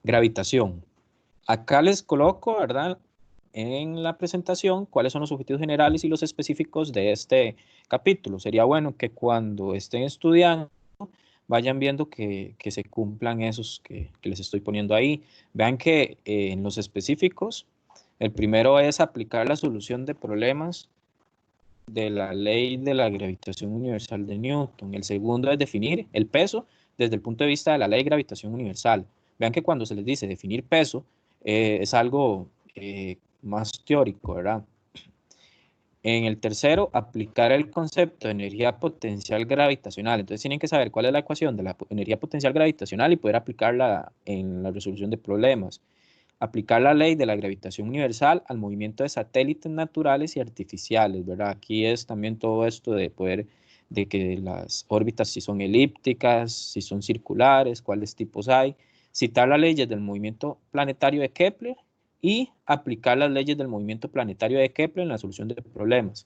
Gravitación. Acá les coloco, ¿verdad? En la presentación, cuáles son los objetivos generales y los específicos de este capítulo. Sería bueno que cuando estén estudiando, vayan viendo que se cumplan esos que les estoy poniendo ahí. Vean que en los específicos, el primero es aplicar la solución de problemas de la ley de la gravitación universal de Newton. El segundo es definir el peso desde el punto de vista de la ley de gravitación universal. Vean que cuando se les dice definir peso, es algo más teórico, ¿verdad? En el tercero, aplicar el concepto de energía potencial gravitacional. Entonces tienen que saber cuál es la ecuación de la energía potencial gravitacional y poder aplicarla en la resolución de problemas. Aplicar la ley de la gravitación universal al movimiento de satélites naturales y artificiales, ¿verdad? Aquí es también todo esto de poder, de que las órbitas si son elípticas, si son circulares, cuáles tipos hay. Citar las leyes del movimiento planetario de Kepler y aplicar las leyes del movimiento planetario de Kepler en la solución de problemas.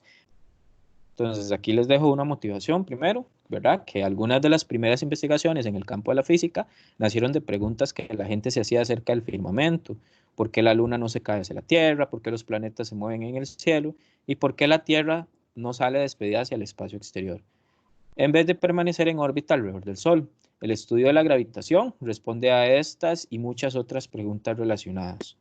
Entonces, aquí les dejo una motivación primero, ¿verdad? Que algunas de las primeras investigaciones en el campo de la física nacieron de preguntas que la gente se hacía acerca del firmamento. ¿Por qué la luna no se cae hacia la Tierra? ¿Por qué los planetas se mueven en el cielo? ¿Y por qué la Tierra no sale despedida hacia el espacio exterior? En vez de permanecer en órbita alrededor del Sol, el estudio de la gravitación responde a estas y muchas otras preguntas relacionadas.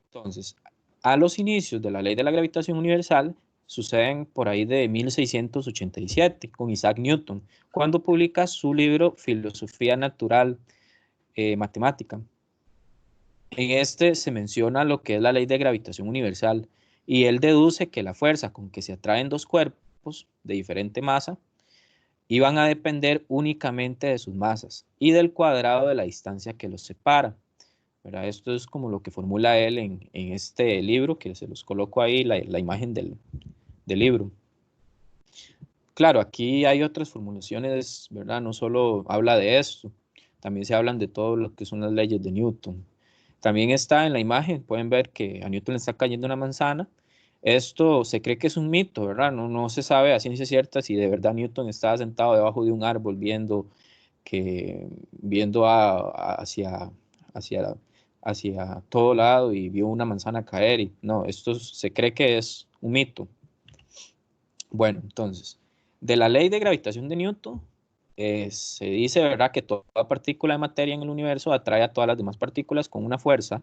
Entonces, a los inicios de la ley de la gravitación universal suceden por ahí de 1687 con Isaac Newton, cuando publica su libro Filosofía Natural Matemática. En este se menciona lo que es la ley de gravitación universal y él deduce que la fuerza con que se atraen dos cuerpos de diferente masa iban a depender únicamente de sus masas y del cuadrado de la distancia que los separa. ¿Verdad? Esto es como lo que formula él en este libro, que se los coloco ahí, la imagen del libro. Claro, aquí hay otras formulaciones, ¿verdad? No solo habla de esto, también se hablan de todo lo que son las leyes de Newton. También está en la imagen, pueden ver que a Newton le está cayendo una manzana. Esto se cree que es un mito, ¿verdad? No se sabe a ciencia cierta si de verdad Newton estaba sentado debajo de un árbol viendo hacia, hacia todo lado y vio una manzana caer. Y, no, esto se cree que es un mito. Bueno, entonces, de la ley de gravitación de Newton, se dice, ¿verdad?, que toda partícula de materia en el universo atrae a todas las demás partículas con una fuerza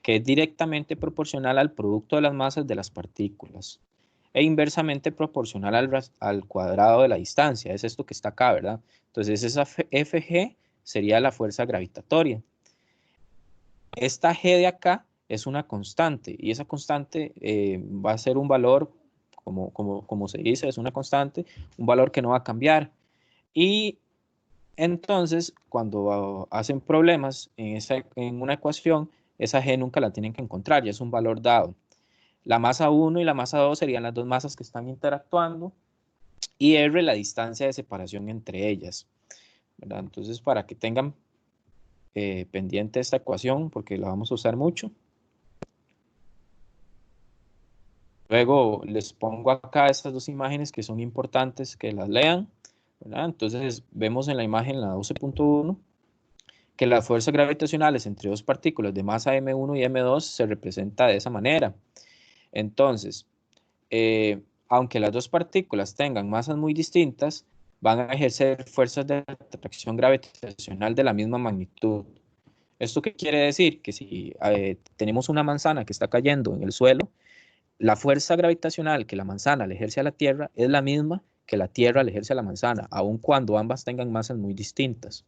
que es directamente proporcional al producto de las masas de las partículas e inversamente proporcional al cuadrado de la distancia. Es esto que está acá, ¿verdad? Entonces, esa Fg sería la fuerza gravitatoria. Esta G de acá es una constante y esa constante va a ser un valor, como se dice, es una constante, un valor que no va a cambiar. Y entonces, cuando hacen problemas en una ecuación, esa G nunca la tienen que encontrar, ya es un valor dado. La masa 1 y la masa 2 serían las dos masas que están interactuando y R la distancia de separación entre ellas, ¿verdad? Entonces, para que tengan pendiente esta ecuación, porque la vamos a usar mucho. Luego les pongo acá estas dos imágenes que son importantes que las lean, ¿verdad? Entonces vemos en la imagen la 12.1 que las fuerzas gravitacionales entre dos partículas de masa m1 y m2 se representa de esa manera. Entonces, aunque las dos partículas tengan masas muy distintas, van a ejercer fuerzas de atracción gravitacional de la misma magnitud. ¿Esto qué quiere decir? Que si tenemos una manzana que está cayendo en el suelo, la fuerza gravitacional que la manzana le ejerce a la Tierra es la misma que la Tierra le ejerce a la manzana, aun cuando ambas tengan masas muy distintas.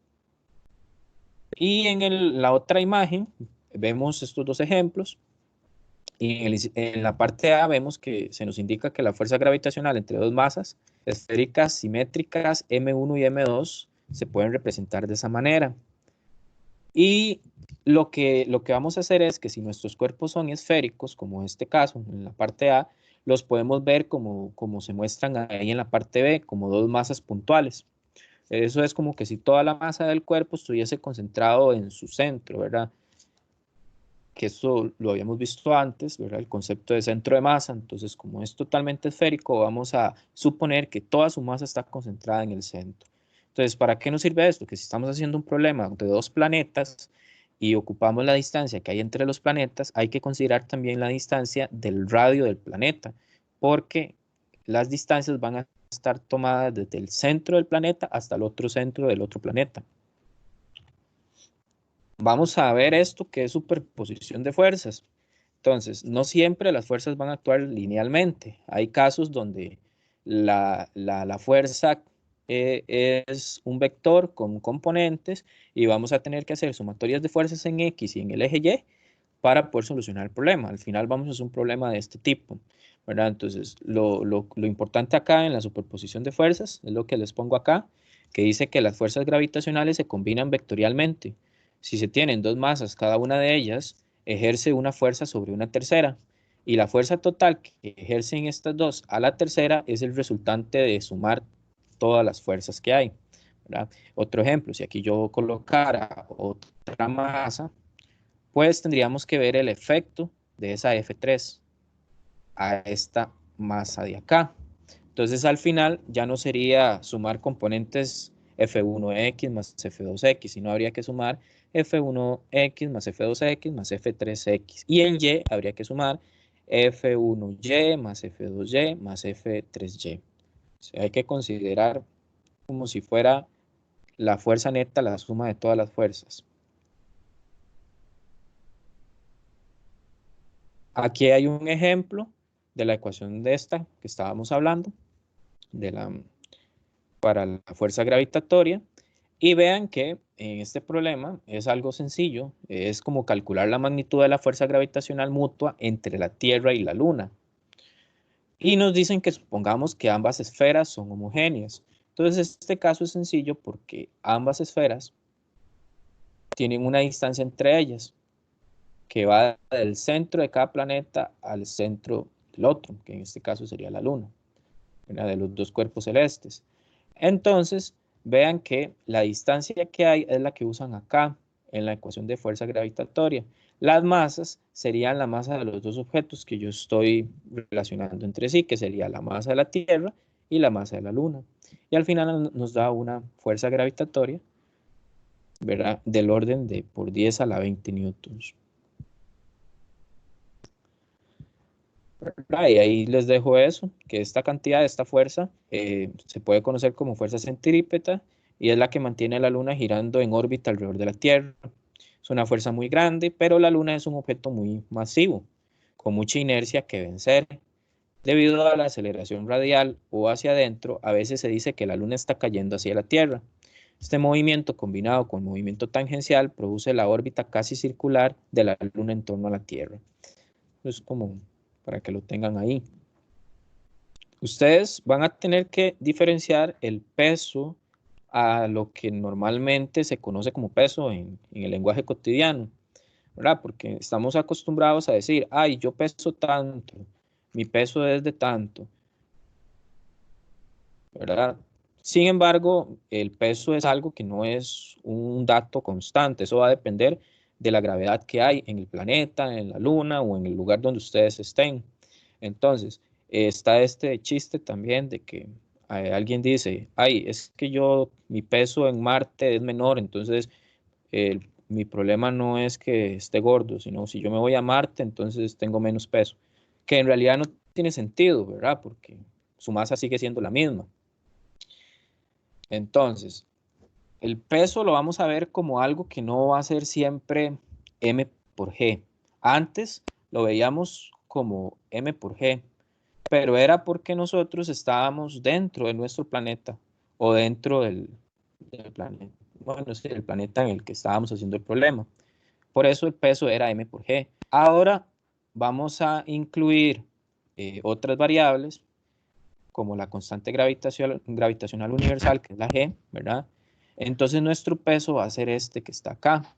Y en la otra imagen vemos estos dos ejemplos. Y en la parte A vemos que se nos indica que la fuerza gravitacional entre dos masas esféricas simétricas M1 y M2 se pueden representar de esa manera. Y lo que vamos a hacer es que si nuestros cuerpos son esféricos, como en este caso, en la parte A, los podemos ver como se muestran ahí en la parte B, como dos masas puntuales. Eso es como que si toda la masa del cuerpo estuviese concentrado en su centro, ¿verdad? Que esto lo habíamos visto antes, ¿verdad? El concepto de centro de masa. Entonces, como es totalmente esférico, vamos a suponer que toda su masa está concentrada en el centro. Entonces, ¿para qué nos sirve esto? Que si estamos haciendo un problema de dos planetas y ocupamos la distancia que hay entre los planetas, hay que considerar también la distancia del radio del planeta, porque las distancias van a estar tomadas desde el centro del planeta hasta el otro centro del otro planeta. Vamos a ver esto que es superposición de fuerzas. Entonces, no siempre las fuerzas van a actuar linealmente. Hay casos donde la fuerza es un vector con componentes y vamos a tener que hacer sumatorias de fuerzas en X y en el eje Y para poder solucionar el problema. Al final vamos a hacer un problema de este tipo, ¿verdad? Entonces, lo importante acá en la superposición de fuerzas es lo que les pongo acá, que dice que las fuerzas gravitacionales se combinan vectorialmente. Si se tienen dos masas, cada una de ellas ejerce una fuerza sobre una tercera, y la fuerza total que ejercen estas dos a la tercera es el resultante de sumar todas las fuerzas que hay, ¿verdad? Otro ejemplo, si aquí yo colocara otra masa, pues tendríamos que ver el efecto de esa F3 a esta masa de acá. Entonces al final ya no sería sumar componentes F1X más F2X, sino habría que sumar F1X más F2X más F3X. Y en Y habría que sumar F1Y más F2Y más F3Y. O sea, hay que considerar como si fuera la fuerza neta la suma de todas las fuerzas. Aquí hay un ejemplo de la ecuación de esta que estábamos hablando, para la fuerza gravitatoria. Y vean que en este problema es algo sencillo, es como calcular la magnitud de la fuerza gravitacional mutua entre la Tierra y la Luna. Y nos dicen que supongamos que ambas esferas son homogéneas. Entonces este caso es sencillo porque ambas esferas tienen una distancia entre ellas que va del centro de cada planeta al centro del otro, que en este caso sería la Luna, una de los dos cuerpos celestes. Entonces, vean que la distancia que hay es la que usan acá en la ecuación de fuerza gravitatoria. Las masas serían la masa de los dos objetos que yo estoy relacionando entre sí, que sería la masa de la Tierra y la masa de la Luna. Y al final nos da una fuerza gravitatoria, ¿verdad? Del orden de por 10 a la 20 newtons. Y ahí les dejo eso, que esta cantidad, esta fuerza, se puede conocer como fuerza centrípeta y es la que mantiene a la Luna girando en órbita alrededor de la Tierra. Es una fuerza muy grande, pero la Luna es un objeto muy masivo, con mucha inercia que vencer. Debido a la aceleración radial o hacia adentro, a veces se dice que la Luna está cayendo hacia la Tierra. Este movimiento combinado con movimiento tangencial produce la órbita casi circular de la Luna en torno a la Tierra. Es como para que lo tengan ahí. Ustedes van a tener que diferenciar el peso a lo que normalmente se conoce como peso en el lenguaje cotidiano, ¿verdad? Porque estamos acostumbrados a decir, ay, yo peso tanto, mi peso es de tanto, ¿verdad? Sin embargo, el peso es algo que no es un dato constante, eso va a depender de la gravedad que hay en el planeta, en la luna o en el lugar donde ustedes estén. Entonces, está este chiste también de que alguien dice, ay, es que mi peso en Marte es menor, entonces mi problema no es que esté gordo, sino si yo me voy a Marte, entonces tengo menos peso, que en realidad no tiene sentido, ¿verdad? Porque su masa sigue siendo la misma. Entonces, el peso lo vamos a ver como algo que no va a ser siempre m por g. Antes lo veíamos como m por g, pero era porque nosotros estábamos dentro de nuestro planeta o dentro del planeta, bueno, sí, el planeta en el que estábamos haciendo el problema. Por eso el peso era m por g. Ahora vamos a incluir otras variables como la constante gravitacional universal, que es la g, ¿verdad? Entonces nuestro peso va a ser este que está acá.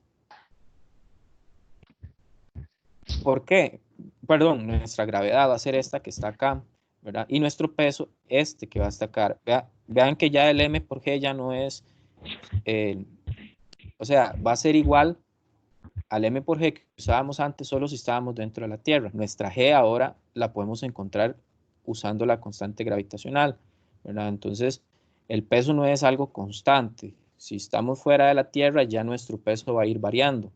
¿Por qué? Perdón, nuestra gravedad va a ser esta que está acá, ¿verdad? Y nuestro peso, este que va a estar acá. Vean que ya el m por g ya no es, o sea, va a ser igual al m por g que usábamos antes solo si estábamos dentro de la Tierra. Nuestra g ahora la podemos encontrar usando la constante gravitacional, ¿verdad? Entonces, el peso no es algo constante. Si estamos fuera de la Tierra, ya nuestro peso va a ir variando.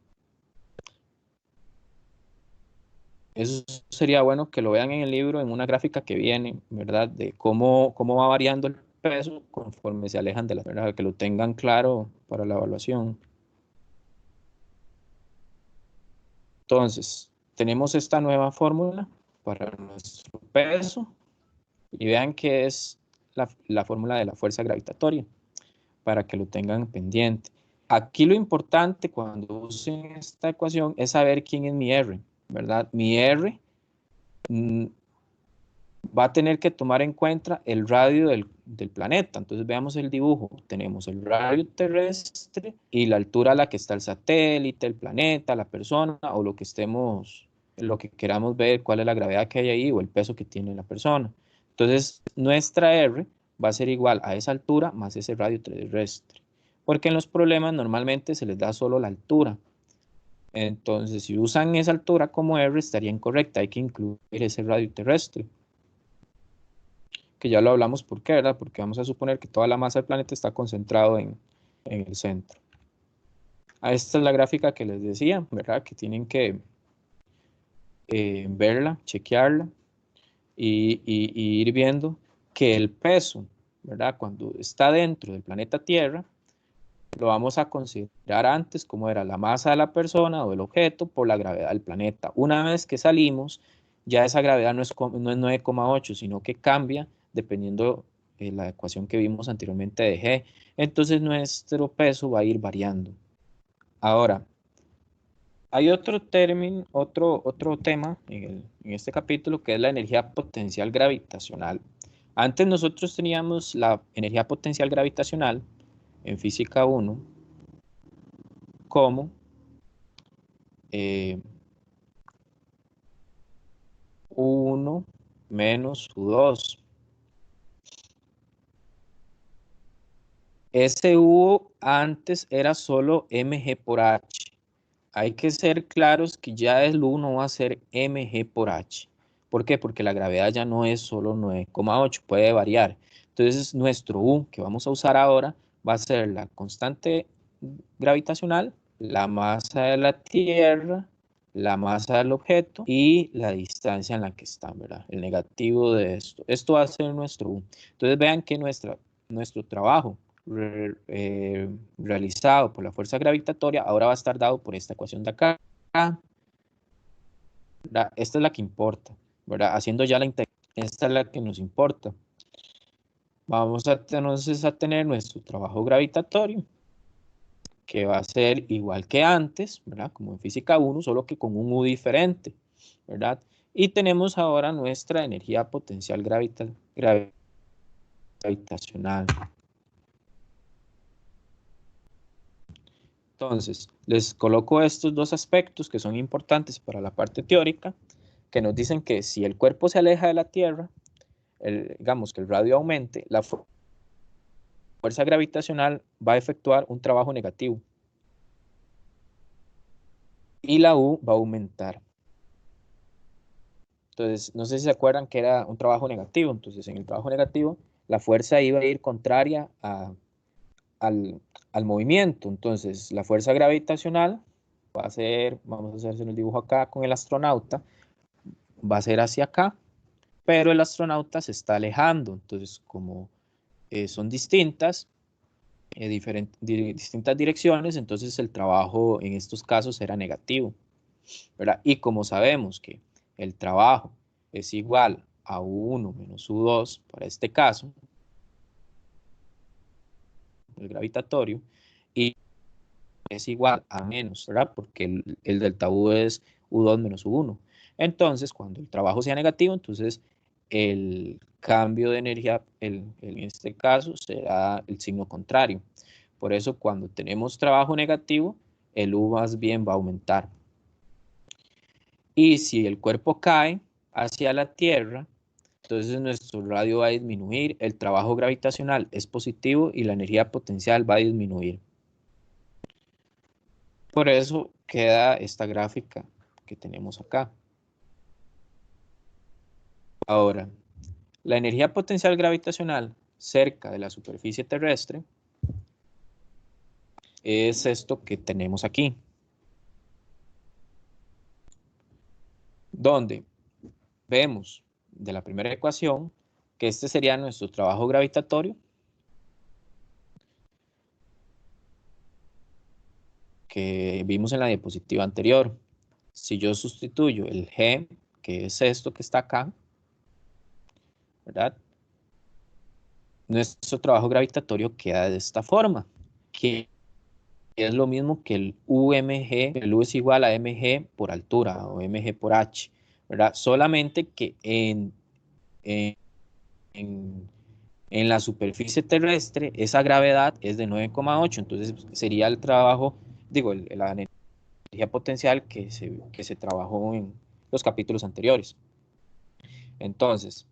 Eso sería bueno que lo vean en el libro, en una gráfica que viene, ¿verdad? De cómo va variando el peso conforme se alejan de la Tierra, que lo tengan claro para la evaluación. Entonces, tenemos esta nueva fórmula para nuestro peso y vean que es la fórmula de la fuerza gravitatoria, para que lo tengan pendiente. Aquí lo importante cuando usen esta ecuación es saber quién es mi R, ¿verdad? Mi R va a tener que tomar en cuenta el radio del planeta. Entonces veamos el dibujo. Tenemos el radio terrestre y la altura a la que está el satélite, el planeta, la persona o lo que queramos ver, cuál es la gravedad que hay ahí o el peso que tiene la persona. Entonces nuestra R va a ser igual a esa altura más ese radio terrestre. Porque en los problemas normalmente se les da solo la altura. Entonces si usan esa altura como R estaría incorrecta. Hay que incluir ese radio terrestre, que ya lo hablamos por qué, ¿verdad? Porque vamos a suponer que toda la masa del planeta está concentrado en el centro. Esta es la gráfica que les decía, ¿verdad? Que tienen que verla, chequearla y ir viendo que el peso, ¿verdad? Cuando está dentro del planeta Tierra, lo vamos a considerar antes como era la masa de la persona o del objeto por la gravedad del planeta. Una vez que salimos, ya esa gravedad no es 9,8, sino que cambia dependiendo de la ecuación que vimos anteriormente de G. Entonces nuestro peso va a ir variando. Ahora, hay otro término, otro tema en este capítulo que es la energía potencial gravitacional. Antes nosotros teníamos la energía potencial gravitacional en física 1 como 1 menos U2. Ese U antes era solo mg por h. Hay que ser claros que ya el U no va a ser mg por h. ¿Por qué? Porque la gravedad ya no es solo 9,8, puede variar. Entonces nuestro U que vamos a usar ahora va a ser la constante gravitacional, la masa de la Tierra, la masa del objeto y la distancia en la que están, ¿verdad? El negativo de esto. Esto va a ser nuestro U. Entonces vean que nuestro trabajo realizado por la fuerza gravitatoria ahora va a estar dado por esta ecuación de acá. ¿Verdad? Esta es la que importa, ¿verdad? Haciendo ya la integración, esta es la que nos importa. Vamos entonces a tener nuestro trabajo gravitatorio, que va a ser igual que antes, ¿verdad? Como en física 1, solo que con un U diferente, ¿verdad? Y tenemos ahora nuestra energía potencial gravitacional. Entonces, les coloco estos dos aspectos que son importantes para la parte teórica, que nos dicen que si el cuerpo se aleja de la Tierra, digamos que el radio aumente, la fuerza gravitacional va a efectuar un trabajo negativo y la U va a aumentar. Entonces, no sé si se acuerdan que era un trabajo negativo. Entonces, en el trabajo negativo, la fuerza iba a ir contraria al movimiento. Entonces, la fuerza gravitacional va a ser, vamos a hacer el dibujo acá con el astronauta, va a ser hacia acá, pero el astronauta se está alejando. Entonces, como son distintas, distintas direcciones, entonces el trabajo en estos casos era negativo, ¿verdad? Y como sabemos que el trabajo es igual a U1 menos U2 para este caso, el gravitatorio, y es igual a menos, ¿verdad? Porque el delta U es U2 menos U1. Entonces, cuando el trabajo sea negativo, entonces el cambio de energía, en este caso, será el signo contrario. Por eso, cuando tenemos trabajo negativo, el U más bien va a aumentar. Y si el cuerpo cae hacia la Tierra, entonces nuestro radio va a disminuir, el trabajo gravitacional es positivo y la energía potencial va a disminuir. Por eso queda esta gráfica que tenemos acá. Ahora, la energía potencial gravitacional cerca de la superficie terrestre es esto que tenemos aquí, donde vemos de la primera ecuación que este sería nuestro trabajo gravitatorio, que vimos en la diapositiva anterior. Si yo sustituyo el G, que es esto que está acá, ¿verdad? Nuestro trabajo gravitatorio queda de esta forma, que es lo mismo que el UMG, el U es igual a mg por altura o mg por h, ¿verdad? Solamente que en, en la superficie terrestre esa gravedad es de 9,8, entonces sería el trabajo, digo, la energía potencial que se trabajó en los capítulos anteriores. Entonces,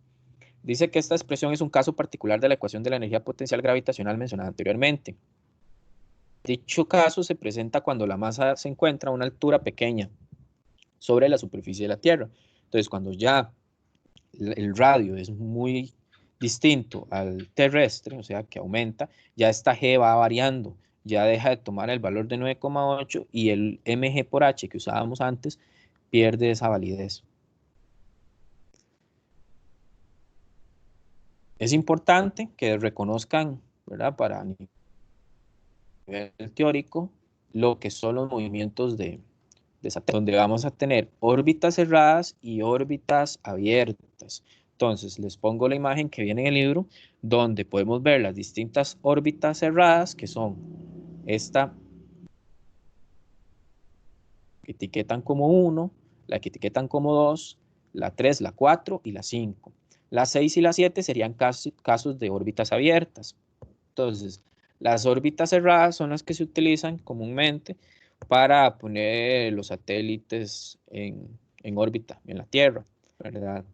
dice que esta expresión es un caso particular de la ecuación de la energía potencial gravitacional mencionada anteriormente. Dicho caso se presenta cuando la masa se encuentra a una altura pequeña sobre la superficie de la Tierra. Entonces, cuando ya el radio es muy distinto al terrestre, o sea, que aumenta, ya esta G va variando, ya deja de tomar el valor de 9,8 y el mg por h que usábamos antes pierde esa validez. Es importante que reconozcan, ¿verdad? Para nivel teórico, lo que son los movimientos de satélite, donde vamos a tener órbitas cerradas y órbitas abiertas. Entonces, les pongo la imagen que viene en el libro, donde podemos ver las distintas órbitas cerradas, que son esta que etiquetan como 1, la que etiquetan como 2, la 3, la 4 y la 5. La 6 y la 7 serían casos de órbitas abiertas. Entonces, las órbitas cerradas son las que se utilizan comúnmente para poner los satélites en órbita, en la Tierra, ¿verdad?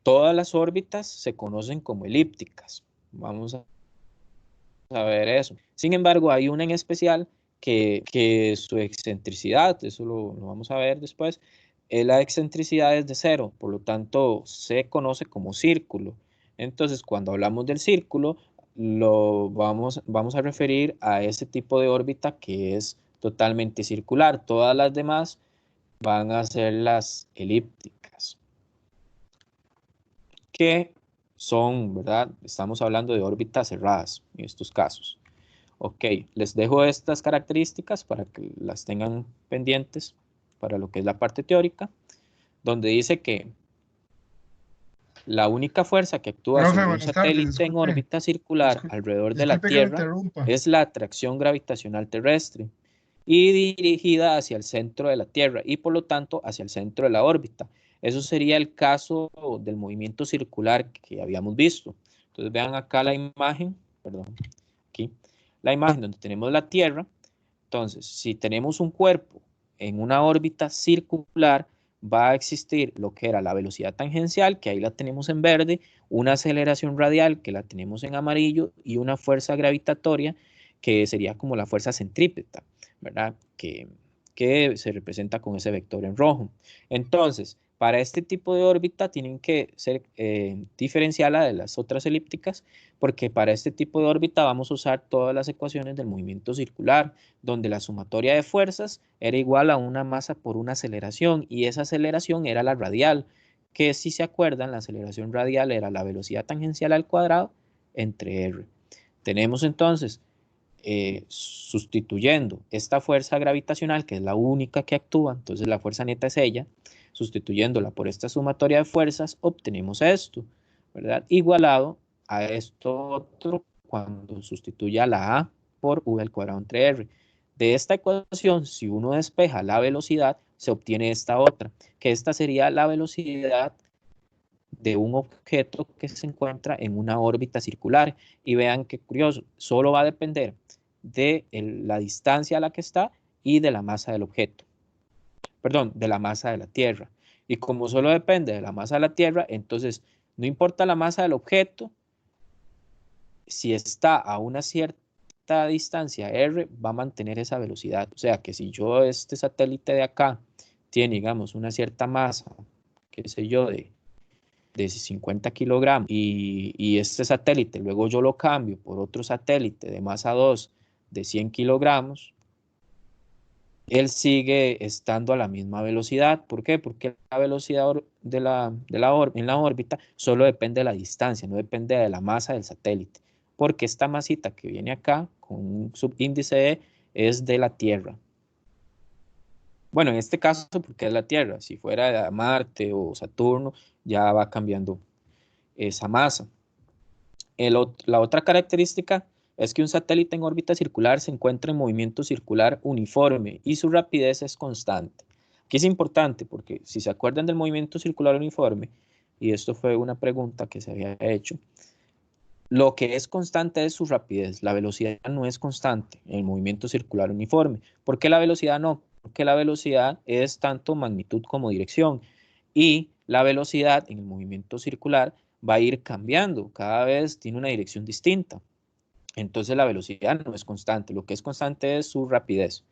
Todas las órbitas se conocen como elípticas. Vamos a ver eso. Sin embargo, hay una en especial que su excentricidad, eso lo vamos a ver después, la excentricidad es de 0, por lo tanto se conoce como círculo. Entonces, cuando hablamos del círculo, vamos a referir a ese tipo de órbita que es totalmente circular. Todas las demás van a ser las elípticas, que son, ¿verdad? Estamos hablando de órbitas cerradas en estos casos. Ok, les dejo estas características para que las tengan pendientes para lo que es la parte teórica, donde dice que la única fuerza que actúa Profe, sobre un buenas tardes, satélite en órbita circular alrededor de la disculpe que lo Tierra interrumpa. es la atracción gravitacional terrestre y dirigida hacia el centro de la Tierra y por lo tanto hacia el centro de la órbita. Eso sería el caso del movimiento circular que habíamos visto. Entonces vean acá la imagen, perdón, aquí, la imagen donde tenemos la Tierra. Entonces, si tenemos un cuerpo en una órbita circular, va a existir lo que era la velocidad tangencial, que ahí la tenemos en verde, una aceleración radial, que la tenemos en amarillo, y una fuerza gravitatoria, que sería como la fuerza centrípeta, ¿verdad? Que se representa con ese vector en rojo. Entonces, para este tipo de órbita tienen que ser diferenciada de las otras elípticas, porque para este tipo de órbita vamos a usar todas las ecuaciones del movimiento circular, donde la sumatoria de fuerzas era igual a una masa por una aceleración, y esa aceleración era la radial, que si se acuerdan, la aceleración radial era la velocidad tangencial al cuadrado entre r. Tenemos entonces, sustituyendo esta fuerza gravitacional, que es la única que actúa, entonces la fuerza neta es ella, sustituyéndola por esta sumatoria de fuerzas, obtenemos esto, ¿verdad? Igualado a esto otro cuando sustituya la A por V al cuadrado entre R. De esta ecuación, si uno despeja la velocidad, se obtiene esta otra, que esta sería la velocidad de un objeto que se encuentra en una órbita circular. Y vean qué curioso, solo va a depender de la distancia a la que está y de la masa del objeto. Perdón, de la masa de la Tierra. Y como solo depende de la masa de la Tierra, entonces no importa la masa del objeto, si está a una cierta distancia r, va a mantener esa velocidad. O sea que si yo, este satélite de acá, tiene, digamos, una cierta masa, qué sé yo, de de 50 kilogramos y este satélite luego yo lo cambio por otro satélite de masa 2 de 100 kilogramos, él sigue estando a la misma velocidad. ¿Por qué? Porque la velocidad en la órbita solo depende de la distancia, no depende de la masa del satélite. Porque esta masita que viene acá, con un subíndice E, es de la Tierra. Bueno, en este caso porque es la Tierra. Si fuera Marte o Saturno, ya va cambiando esa masa. La otra característica es que un satélite en órbita circular se encuentra en movimiento circular uniforme y su rapidez es constante. Aquí es importante porque si se acuerdan del movimiento circular uniforme, y esto fue una pregunta que se había hecho, lo que es constante es su rapidez, la velocidad no es constante en el movimiento circular uniforme. ¿Por qué la velocidad no? Porque la velocidad es tanto magnitud como dirección y la velocidad en el movimiento circular va a ir cambiando, cada vez tiene una dirección distinta. Entonces la velocidad no es constante, lo que es constante es su rapidez,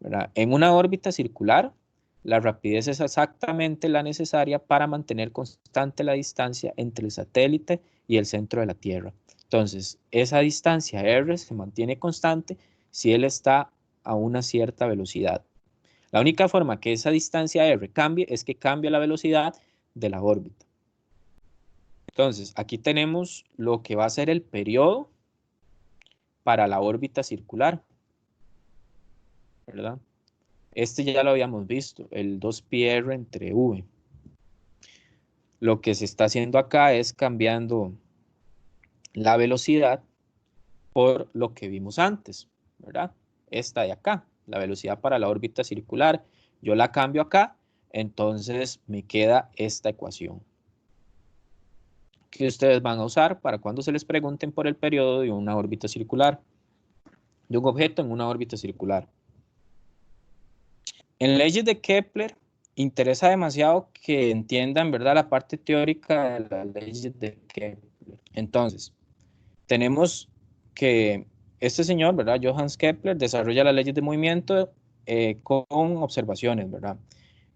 ¿verdad? En una órbita circular, la rapidez es exactamente la necesaria para mantener constante la distancia entre el satélite y el centro de la Tierra. Entonces, esa distancia R se mantiene constante si él está a una cierta velocidad. La única forma que esa distancia R cambie es que cambie la velocidad de la órbita. Entonces, aquí tenemos lo que va a ser el periodo para la órbita circular, ¿verdad? Este ya lo habíamos visto, el 2πr entre v. Lo que se está haciendo acá es cambiando la velocidad por lo que vimos antes, ¿verdad? Esta de acá, la velocidad para la órbita circular. Yo la cambio acá, entonces me queda esta ecuación que ustedes van a usar para cuando se les pregunten por el periodo de una órbita circular, de un objeto en una órbita circular. En leyes de Kepler interesa demasiado que entiendan, ¿verdad?, la parte teórica de las leyes de Kepler. Entonces, tenemos que este señor, ¿verdad?, Johannes Kepler, desarrolla las leyes de movimiento con observaciones, ¿verdad?,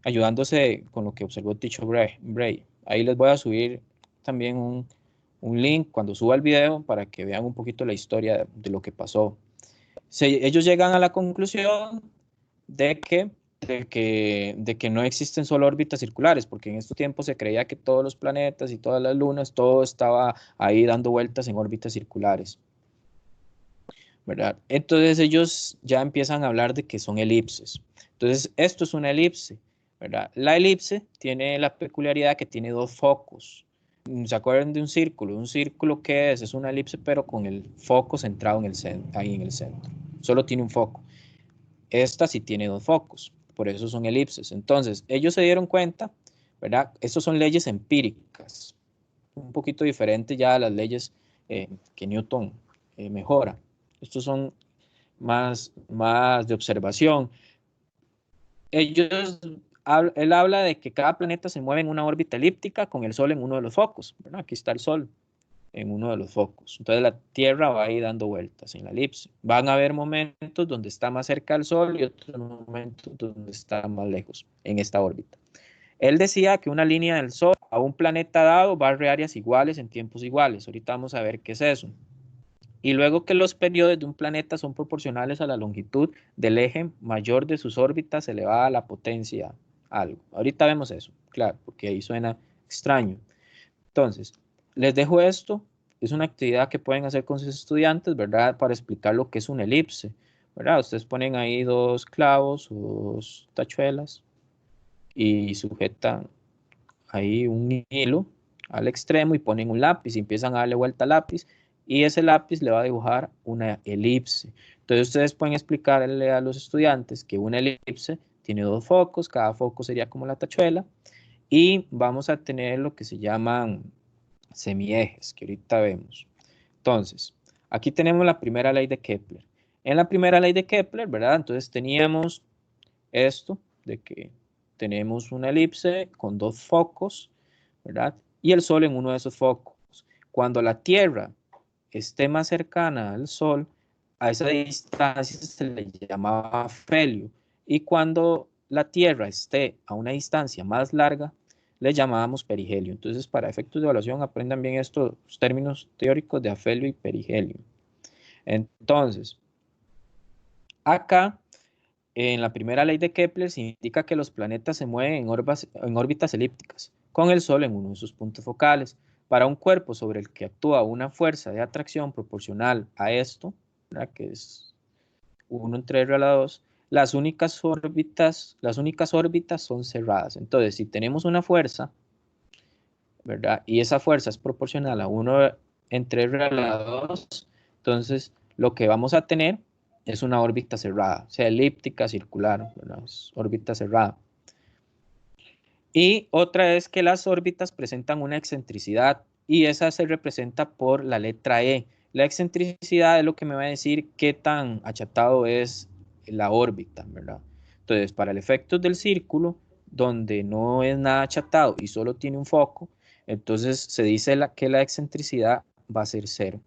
ayudándose con lo que observó Tycho Brahe. Ahí les voy a subir también un link cuando suba el video para que vean un poquito la historia de lo que pasó. Ellos llegan a la conclusión de que no existen solo órbitas circulares, porque en estos tiempos se creía que todos los planetas y todas las lunas, todo estaba ahí dando vueltas en órbitas circulares, ¿verdad? Entonces ellos ya empiezan a hablar de que son elipses. Entonces esto es una elipse, ¿verdad? La elipse tiene la peculiaridad que tiene dos focos. ¿Se acuerdan de un círculo? ¿Un círculo qué es? Es una elipse pero con el foco centrado en el ahí en el centro. Solo tiene un foco. Esta sí tiene dos focos, por eso son elipses. Entonces, ellos se dieron cuenta, ¿verdad? Estas son leyes empíricas, un poquito diferente ya a las leyes que Newton mejora. Estos son más de observación. Él habla de que cada planeta se mueve en una órbita elíptica con el Sol en uno de los focos, ¿verdad? Aquí está el Sol en uno de los focos. Entonces la Tierra va a ir dando vueltas en la elipse. Van a haber momentos donde está más cerca del Sol y otros momentos donde está más lejos en esta órbita. Él decía que una línea del Sol a un planeta dado barre áreas iguales en tiempos iguales. Ahorita vamos a ver qué es eso. Y luego que los periodos de un planeta son proporcionales a la longitud del eje mayor de sus órbitas elevada a la potencia algo. Ahorita vemos eso, claro, porque ahí suena extraño. Entonces, les dejo esto, es una actividad que pueden hacer con sus estudiantes, ¿verdad? Para explicar lo que es una elipse, ¿verdad? Ustedes ponen ahí dos clavos o dos tachuelas y sujetan ahí un hilo al extremo y ponen un lápiz y empiezan a darle vuelta al lápiz y ese lápiz le va a dibujar una elipse. Entonces ustedes pueden explicarle a los estudiantes que una elipse tiene dos focos, cada foco sería como la tachuela y vamos a tener lo que se llaman semiejes, que ahorita vemos. Entonces, aquí tenemos la primera ley de Kepler. En la primera ley de Kepler, ¿verdad? Entonces teníamos esto, de que tenemos una elipse con dos focos, ¿verdad? Y el Sol en uno de esos focos. Cuando la Tierra esté más cercana al Sol, a esa distancia se le llamaba afelio. Y cuando la Tierra esté a una distancia más larga, le llamábamos perihelio. Entonces, para efectos de evaluación, aprendan bien estos términos teóricos de afelio y perihelio. Entonces, acá, en la primera ley de Kepler, se indica que los planetas se mueven en órbitas elípticas, con el Sol en uno de sus puntos focales. Para un cuerpo sobre el que actúa una fuerza de atracción proporcional a esto, ¿verdad?, que es 1 entre R a la 2, las únicas órbitas son cerradas. Entonces, si tenemos una fuerza, ¿verdad?, y esa fuerza es proporcional a 1 entre R a la 2, entonces lo que vamos a tener es una órbita cerrada, sea elíptica, circular, ¿verdad?, es órbita cerrada. Y otra es que las órbitas presentan una excentricidad y esa se representa por la letra E. La excentricidad es lo que me va a decir qué tan achatado es la órbita, ¿verdad? Entonces, para el efecto del círculo, donde no es nada achatado y solo tiene un foco, entonces se dice que la excentricidad va a ser 0.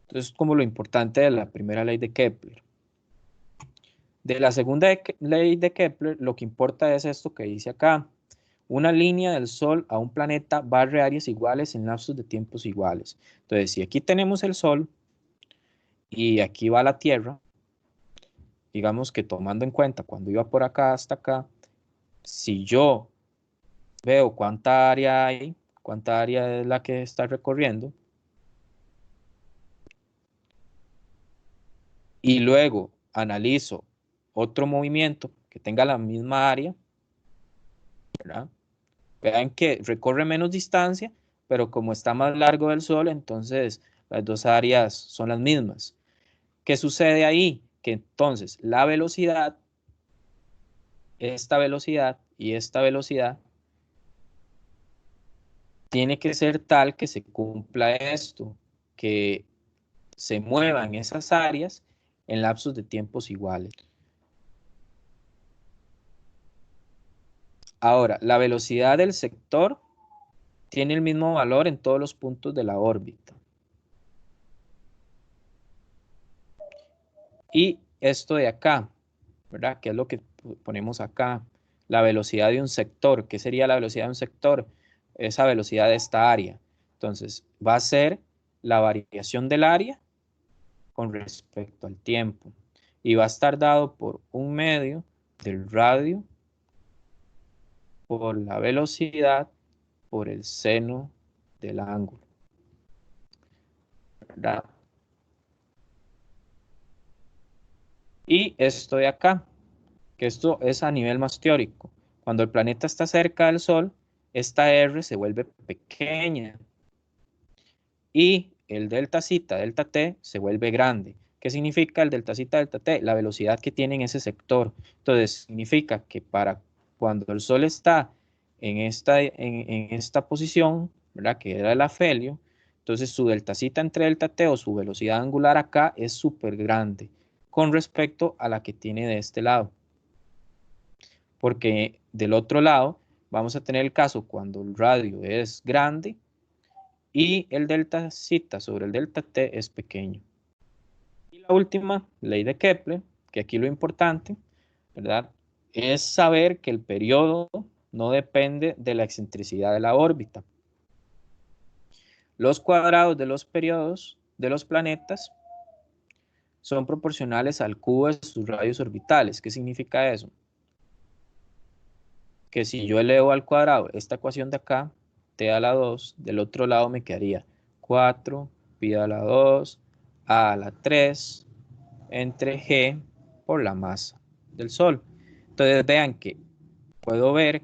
Entonces, como lo importante de la primera ley de Kepler. De la segunda ley de Kepler, lo que importa es esto que dice acá. Una línea del Sol a un planeta barre áreas iguales en lapsos de tiempos iguales. Entonces, si aquí tenemos el Sol y aquí va la Tierra, digamos que tomando en cuenta cuando iba por acá hasta acá, si yo veo cuánta área hay, cuánta área es la que está recorriendo, y luego analizo otro movimiento que tenga la misma área, ¿verdad? Vean que recorre menos distancia, pero como está más largo del Sol, entonces las dos áreas son las mismas. ¿Qué sucede ahí? Que entonces la velocidad, esta velocidad y esta velocidad, tiene que ser tal que se cumpla esto, que se muevan esas áreas en lapsos de tiempos iguales. Ahora, la velocidad del sector tiene el mismo valor en todos los puntos de la órbita. Y esto de acá, ¿verdad?, ¿qué es lo que ponemos acá? La velocidad de un sector. ¿Qué sería la velocidad de un sector? Esa velocidad de esta área. Entonces, va a ser la variación del área con respecto al tiempo. Y va a estar dado por un medio del radio por la velocidad por el seno del ángulo, ¿verdad? Y esto de acá, que esto es a nivel más teórico. Cuando el planeta está cerca del Sol, esta R se vuelve pequeña y el delta zeta, delta t, se vuelve grande. ¿Qué significa el delta zeta, delta t? La velocidad que tiene en ese sector. Entonces, significa que para cuando el Sol está en esta posición, ¿verdad?, que era el afelio, entonces su delta zeta entre delta t o su velocidad angular acá es súper grande con respecto a la que tiene de este lado. Porque del otro lado vamos a tener el caso cuando el radio es grande y el delta zeta sobre el delta t es pequeño. Y la última ley de Kepler, que aquí lo importante, ¿verdad?, es saber que el periodo no depende de la excentricidad de la órbita. Los cuadrados de los periodos de los planetas son proporcionales al cubo de sus radios orbitales. ¿Qué significa eso? Que si yo elevo al cuadrado esta ecuación de acá, t a la 2, del otro lado me quedaría 4 pi a la 2 a la 3 entre g por la masa del Sol. Entonces vean que puedo ver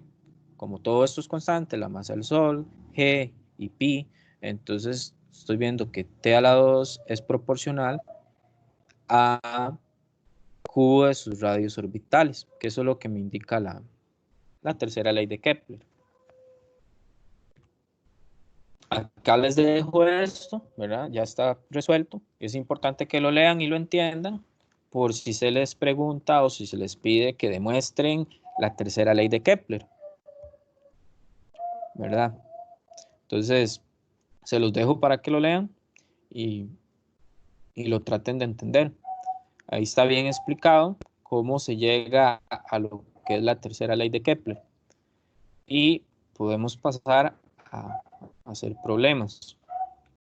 como todo esto es constante, la masa del Sol, g y pi, entonces estoy viendo que t a la 2 es proporcional a cubo de sus radios orbitales, que eso es lo que me indica la tercera ley de Kepler. Acá les dejo esto, ¿verdad? Ya está resuelto. Es importante que lo lean y lo entiendan por si se les pregunta o si se les pide que demuestren la tercera ley de Kepler, ¿verdad? Entonces, se los dejo para que lo lean y lo traten de entender. Ahí está bien explicado cómo se llega a lo que es la tercera ley de Kepler. Y podemos pasar a hacer problemas.